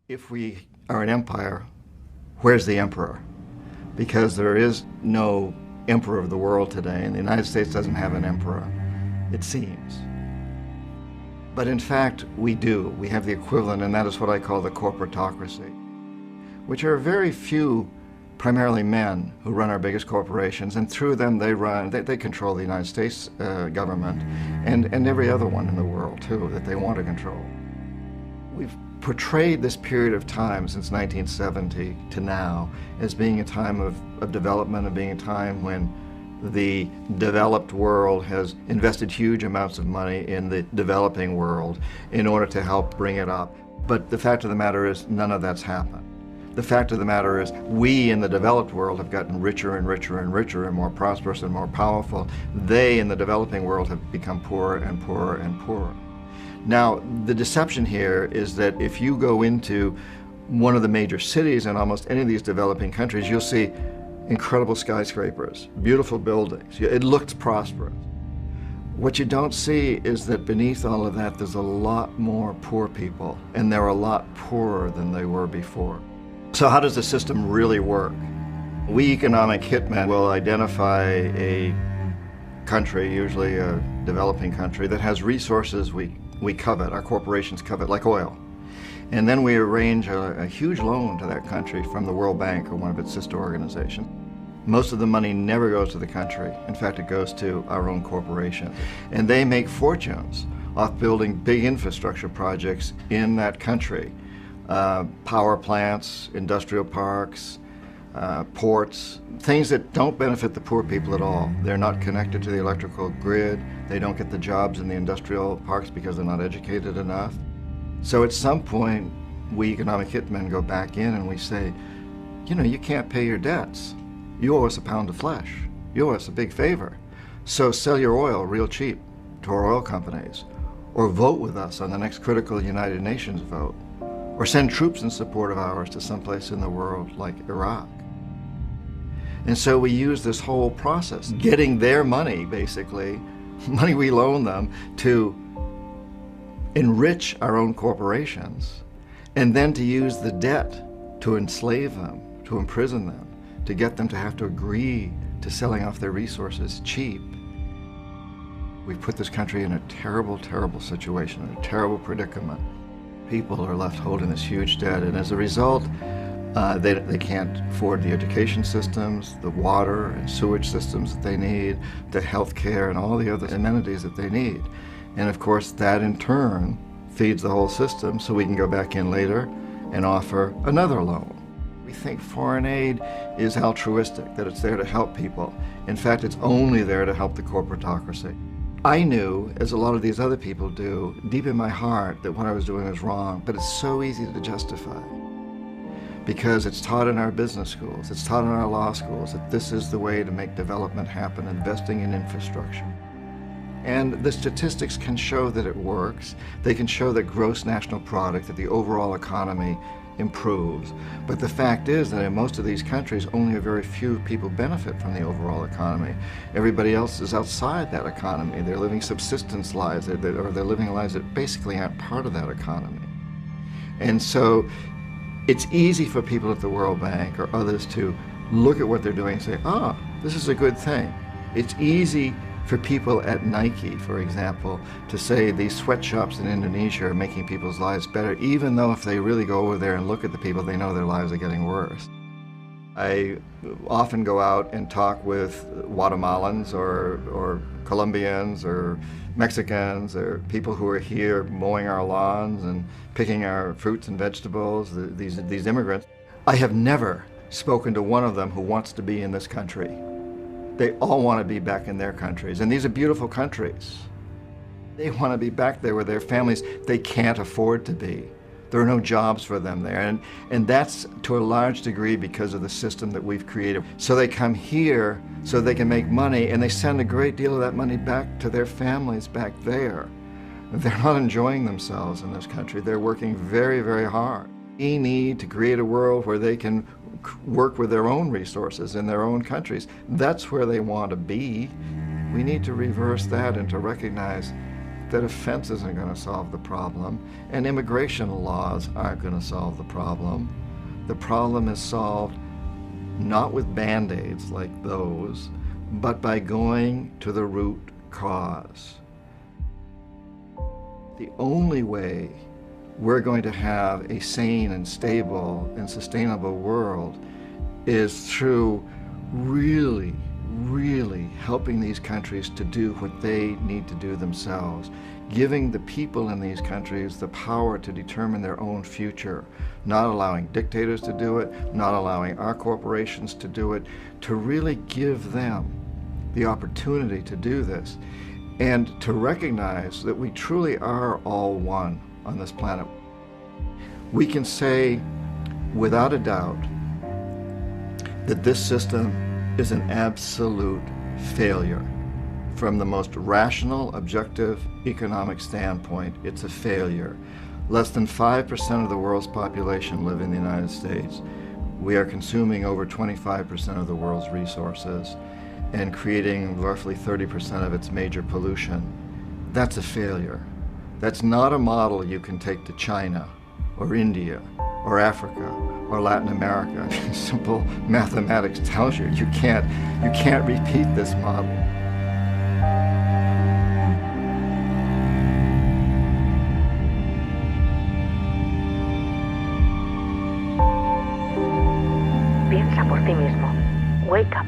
If we are an empire, where's the emperor? Because there is no emperor of the world today, and the United States doesn't have an emperor, it seems. But in fact, we do. We have the equivalent, and that is what I call the corporatocracy, which are very few, primarily men, who run our biggest corporations, and through them they control the United States government and every other one in the world, too, that they want to control. We've portrayed this period of time since 1970 to now as being a time of development, and being a time when the developed world has invested huge amounts of money in the developing world in order to help bring it up. But the fact of the matter is, none of that's happened. The fact of the matter is, we in the developed world have gotten richer and richer and richer and more prosperous and more powerful. They in the developing world have become poorer and poorer and poorer. Now, the deception here is that if you go into one of the major cities in almost any of these developing countries, you'll see incredible skyscrapers, beautiful buildings. It looks prosperous. What you don't see is that beneath all of that, there's a lot more poor people, and they're a lot poorer than they were before. So how does the system really work? We economic hitmen will identify a country, usually a developing country, that has resources we covet, our corporations covet, like oil. And then we arrange a huge loan to that country from the World Bank or one of its sister organizations. Most of the money never goes to the country. In fact, it goes to our own corporation. And they make fortunes off building big infrastructure projects in that country. Power plants, industrial parks, ports, things that don't benefit the poor people at all. They're not connected to the electrical grid. They don't get the jobs in the industrial parks because they're not educated enough. So at some point, we economic hitmen go back in and we say, you can't pay your debts. You owe us a pound of flesh. You owe us a big favor. So sell your oil real cheap to our oil companies, or vote with us on the next critical United Nations vote, or send troops in support of ours to someplace in the world like Iraq. And so we use this whole process, getting their money, basically, money we loan them, to enrich our own corporations, and then to use the debt to enslave them, to imprison them, to get them to have to agree to selling off their resources cheap. We've put this country in a terrible, terrible situation, a terrible predicament. People are left holding this huge debt, and as a result, they can't afford the education systems, the water and sewage systems that they need, the health care and all the other amenities that they need. And of course, that in turn feeds the whole system, so we can go back in later and offer another loan. We think foreign aid is altruistic, that it's there to help people. In fact, it's only there to help the corporatocracy. I knew, as a lot of these other people do, deep in my heart, that what I was doing was wrong, but it's so easy to justify. Because it's taught in our business schools, it's taught in our law schools, that this is the way to make development happen, investing in infrastructure. And the statistics can show that it works. They can show that gross national product, that the overall economy improves. But the fact is that in most of these countries, only a very few people benefit from the overall economy. Everybody else is outside that economy. They're living subsistence lives, or they're living lives that basically aren't part of that economy. And so it's easy for people at the World Bank or others to look at what they're doing and say, this is a good thing. It's easy for people at Nike, for example, to say these sweatshops in Indonesia are making people's lives better, even though if they really go over there and look at the people, they know their lives are getting worse. I often go out and talk with Guatemalans or Colombians or Mexicans or people who are here mowing our lawns and picking our fruits and vegetables, these immigrants. I have never spoken to one of them who wants to be in this country. They all want to be back in their countries, and these are beautiful countries. They want to be back there with their families. They can't afford to be. There are no jobs for them there, and that's to a large degree because of the system that we've created. So they come here so they can make money, and they send a great deal of that money back to their families back there. They're not enjoying themselves in this country. They're working very, very hard. We need to create a world where they can work with their own resources in their own countries. That's where they want to be. We need to reverse that and to recognize that a fence isn't going to solve the problem, and immigration laws aren't going to solve the problem. The problem is solved not with Band-Aids like those, but by going to the root cause. The only way we're going to have a sane and stable and sustainable world is through really helping these countries to do what they need to do themselves, giving the people in these countries the power to determine their own future, not allowing dictators to do it, not allowing our corporations to do it, to really give them the opportunity to do this, and to recognize that we truly are all one on this planet. We can say without a doubt that this system is an absolute failure. From the most rational, objective, economic standpoint, it's a failure. Less than 5% of the world's population live in the United States. We are consuming over 25% of the world's resources and creating roughly 30% of its major pollution. That's a failure. That's not a model you can take to China or India or Africa or Latin America. Simple mathematics tells you you can't repeat this model. Piensa por ti mismo. Wake up.